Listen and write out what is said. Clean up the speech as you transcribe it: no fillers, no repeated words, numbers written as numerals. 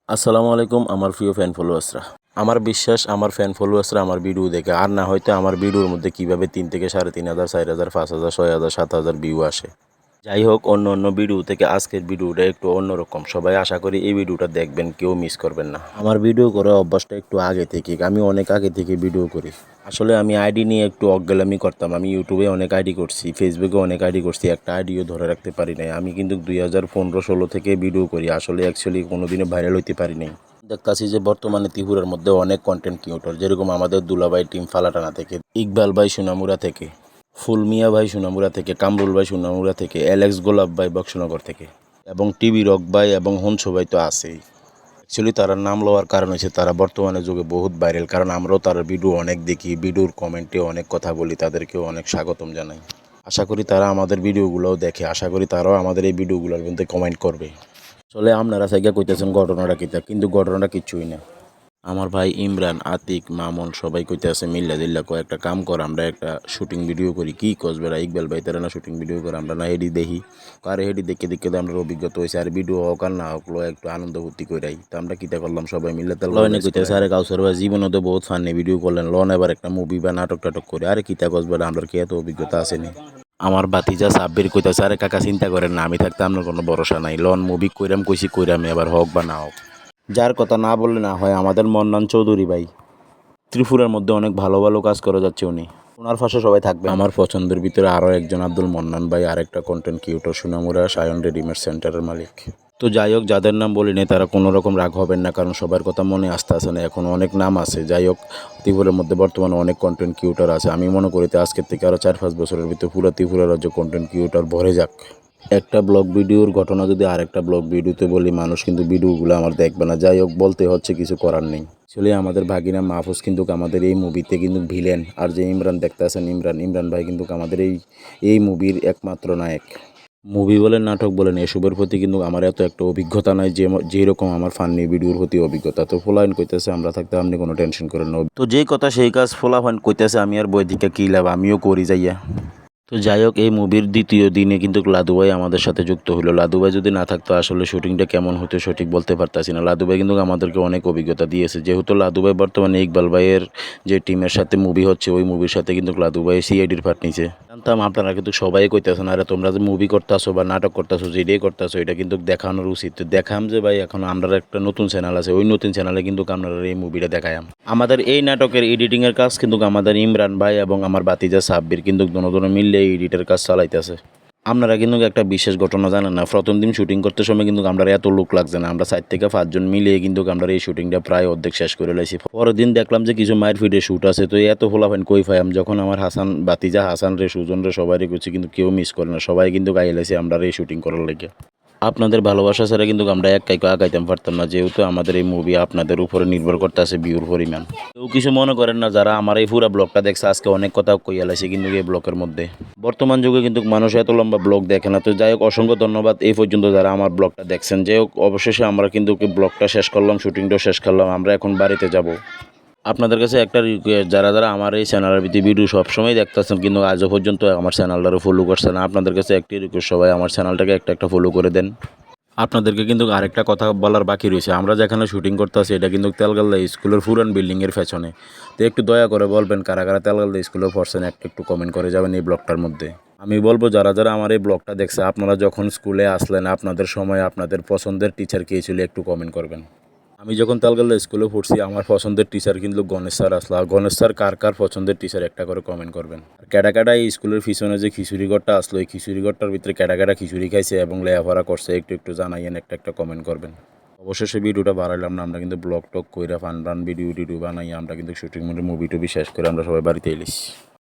আসসালামু আলাইকুম আমার প্রিয় ফ্যান ফলোয়ার্সরা। আমার বিশ্বাস আমার ফ্যান ফলোয়ার্সরা আমার ভিডিও দেখে, আর না হয়তো আমার ভিডিওর মধ্যে কীভাবে 3 থেকে 3,500, 4,000, 5,000, 6,000, 7,000 ভিউ আসে। যাই হোক, অন্য ভিডিও থেকে আজকের ভিডিওটা একটু অন্যরকম। সবাই আশা করি এই ভিডিওটা দেখবেন, কেউ মিস করবেন না। আমার ভিডিও করার অভ্যাসটা একটু আগে থেকে, আমি অনেক আগে থেকে ভিডিও করি। আসলে আমি আইডি নিয়ে একটু অজ্ঞালামি করতাম। আমি ইউটিউবে অনেক আইডি করছি, ফেসবুকে অনেক আইডি করছি, একটা আইডিও ধরে রাখতে পারি নাই। আমি কিন্তু 2015-16 থেকে ভিডিও করি। আসলে অ্যাকচুয়ালি কোনোদিনও ভাইরাল হইতে পারি নাই। দেখতাছি যে বর্তমানে ত্রিপুরার মধ্যে অনেক কন্টেন্ট ক্রিয়েটর, যেরকম আমাদের দুলাভাই টিম ফালাটানা থেকে, ইকবাল ভাই সোনামুড়া থেকে, ফুলমিয়া ভাই সোনামুড়া থেকে, কামরুল ভাই সোনামুড়া থেকে, অ্যালেক্স গোলাপ ভাই বক্সনগর থেকে, এবং টিভি রক ভাই এবং হংসু ভাই তো আছেই। অ্যাকচুয়ালি তারা নাম লওয়ার কারণ হচ্ছে তারা বর্তমানে যুগে বহুত ভাইরাল, কারণ আমরাও তার ভিডিও অনেক দেখি, ভিডিওর কমেন্টে অনেক কথা বলি, তাদেরকেও অনেক স্বাগতম জানাই। আশা করি তারা আমাদের ভিডিওগুলোও দেখে, আশা করি তারাও আমাদের এই ভিডিওগুলোর মধ্যে কমেন্ট করবে। আসলে আপনারা সাইগা কইতেছেন ঘটনাটা কিতা, কিন্তু ঘটনাটা কিচ্ছুই না। আমার ভাই ইমরান, আতিক, মামুন সবাই কইতেছে মিল্লা দিল্লা কয়েকটা কাম কর, আমরা একটা শুটিং ভিডিও করি। কি কস বেড়া ইকবাল ভাই, তারা না শুটিং ভিডিও করে, আমরা না হেডি দেখি। আর হেডি দেখে দেখে তো আমরা অভিজ্ঞতা হয়েছে, আর ভিডিও হোক আর না হোক একটু আনন্দ ফুর্তি কইরাই। তো আমরা কিতা করলাম, সবাই মিল্লা তেল লয়নে কইতেছে আরে কাউসার ভাই জীবনে তো বহুত ফানি ভিডিও করলেন, লন এবার একটা মুভি বা নাটক টাটক করে। আরে কিতা কস বেড়া, আমরা কি এত অভিজ্ঞতা আসেনি? আমার বাতিজা সাব্বির কইতাছে আরে কাকা চিন্তা করেন না, আমি থাকতে আপনার কোনো ভরসা নাই, লন মুভি কইরাম কইছি কইরাম, এবার হোক বা না হোক। যার কথা না বললে না হয়, আমাদের মন্নান চৌধুরী ভাই ত্রিপুরার মধ্যে অনেক ভালো ভালো কাজ করে যাচ্ছে উনি, ওনার পাশে সবাই থাকবে। আমার পছন্দের ভিতরে আরও একজন আব্দুল মন্নান ভাই, আরেকটা content creator Sonamura Sayan readymade সেন্টারের মালিক। তো যাই হোক, যাদের নাম বলি নেই তারা কোনো রকম রাগ হবেন না, কারণ সবার কথা মনে আসতে আসে না, এখন অনেক নাম আছে। যাই হোক, ত্রিপুরার মধ্যে বর্তমানে অনেক কন্টেন্ট ক্রিয়েটর আছে। আমি মনে করি আজকের থেকে আরও 4-5 বছরের ভিতরে পুরো ত্রিপুরা রাজ্য কন্টেন্ট ক্রিয়েটর ভরে যাক। একটা ব্লগ ভিডিওর ঘটনা যদি আরেকটা ব্লগ ভিডিওতে বলি, মানুষ কিন্তু ভিডিওগুলো আমার দেখবে না। যাই হোক, বলতে হচ্ছে, কিছু করার নেই। আসলে আমাদের ভাগিনা মাহফুজ কিন্তু আমাদের এই মুভিতে কিন্তু ভিলেন, আর যে ইমরান দেখতেছেন, ইমরান ভাই কিন্তু আমাদের এই মুভির একমাত্র নায়ক। মুভি বলেন, নাটক বলেন, এসবের প্রতি কিন্তু আমার এত একটা অভিজ্ঞতা নাই যেরকম আমার ফান্নি ভিডিওর প্রতি অভিজ্ঞতা। তো ফোলাইন কইতেছে আমরা থাকতে আপনি কোনো টেনশন করেন না। তো যেই কথা সেই কাজ, ফোলাফাইন কইতেছে আমি আর বই দিকে কী লাভ, আমিও করি যাইয়া। তো যাই হোক, এই মুভির দ্বিতীয় দিনে কিন্তু লাদু ভাই আমাদের সাথে যুক্ত হলো। লাদু ভাই যদি না থাকতো আসলে শুটিংটা কেমন হতো সঠিক বলতে পারতাছি না। লাদু ভাই কিন্তু আমাদেরকে অনেক অভিজ্ঞতা দিয়েছে, যেহেতু লাদু ভাই বর্তমানে ইকবাল ভাইয়ের যে টিমের সাথে মুভি হচ্ছে, ওই মুভির সাথে কিন্তু লাদু ভাই সিআইডির পার্ট নিছে। জানতাম আপনারা কিন্তু সবাই কইতেছেন আরে তোমরা যে মুভি করতেছো বা নাটক করতেছো, যেটাই করতেছো, এটা কিন্তু দেখানোর উচিত। দেখাম যে ভাই এখন আমরা একটা নতুন চ্যানেল আছে, ওই নতুন চ্যানেলে কিন্তু আপনারা এই মুভিটা দেখায়াম। আমাদের এই নাটকের এডিটিংয়ের কাজ কিন্তু আমাদের ইমরান ভাই এবং আমার বাতিজা সাব্বির কিন্তু দুজনে মিললে এডিটের কাজ চালাইতেছে। আপনারা কিন্তু একটা বিশেষ ঘটনা জানেন না, প্রথম দিন শুটিং করতে সময় কিন্তু আমরা এত লোক লাগছে না, আমরা 4 থেকে 5 জন মিলিয়ে কিন্তু আমরা এই শুটিংটা প্রায় অর্ধেক শেষ করে লাইছি। পরের দিন দেখলাম যে কিছু মায়ের ফিডে শ্যুট আছে, তো এত ফোলাফাইন কই ফাইম, যখন আমার বাতিজা হাসান রে, সুজন রে, সবাই করছি, কিন্তু কেউ মিস করে না, সবাই কিন্তু গাইয়ে লাইছে আমরা এই শুটিং করার লেগে। আপনাদের ভালোবাসা ছাড়া কিন্তু আমরা এক কাইকো আগাইতাম পারতাম না, যেহেতু আমাদের এই মুভি আপনাদের উপরে নির্ভর করতে আছে ভিউর পরিমাণ। কেউ কিছু মনে করেন না, যারা আমার এই পুরো ব্লগটা দেখছে, আজকে অনেক কথা কইয়া লাইছে কিন্তু এই ব্লগের মধ্যে। বর্তমান যুগে কিন্তু মানুষ এত লম্বা ব্লগ দেখে না। তো যাই হোক, অসংখ্য ধন্যবাদ এই পর্যন্ত যারা আমার ব্লগটা দেখছেন। যাই হোক, অবশেষে আমরা কিন্তু ব্লগটা শেষ করলাম, শুটিংটাও শেষ করলাম, আমরা এখন বাড়িতে যাব। আপনাদের কাছে একটা রিকোয়েস্ট, যারা যারা আমার এই চ্যানেলের ভিডিও সবসময় দেখতেছেন কিন্তু আজও পর্যন্ত আমার চ্যানেলটারও ফলো করছে না, আপনাদের কাছে একটি রিকোয়েস্ট, সবাই আমার চ্যানেলটাকে একটা ফলো করে দেন। আপনাদেরকে কিন্তু আরেকটা কথা বলার বাকি রয়েছে, আমরা যেখানে শুটিং করতে আছি এটা কিন্তু তেলগাল্লা স্কুলের পুরান বিল্ডিংয়ের পেছনে। তো একটু দয়া করে বলবেন কারা কারা তেলগাল্লা স্কুলে পড়ছেন, একটু কমেন্ট করে যাবেন এই ব্লগটার মধ্যে। আমি বলবো যারা যারা আমার এই ব্লগটা দেখছে, আপনারা যখন স্কুলে আসলেন, আপনাদের সময় আপনাদের পছন্দের টিচার কে ছিল একটু কমেন্ট করবেন। আমি যখন তালগাল্লা স্কুলে পড়ছি, আমার পছন্দের টিচার কিন্তু গণেশ স্যার আসলো। আর গণেশ স্যার কার কার পছন্দের টিচার একটা করে কমেন্ট করবেন। আর ক্যাডা ক্যাডা এই স্কুলের পিছনে যে খিচুড়িঘরটা আসলো, এই খিচুড়িঘরটার ভিতরে ক্যাডা ক্যাডা খিচুড়ি খাইছে এবং লেয়াফারা করছে, একটু জানাইয়েন, একটা কমেন্ট করবেন। অবশেষে ভিডিওটা বাড়াইলাম না, আমরা কিন্তু ব্লগ টক কইরা ফান ভিডিও বানাই, আমরা কিন্তু শুটিং মুভি টুবি শেষ করে আমরা সবাই বাড়িতে এলিস।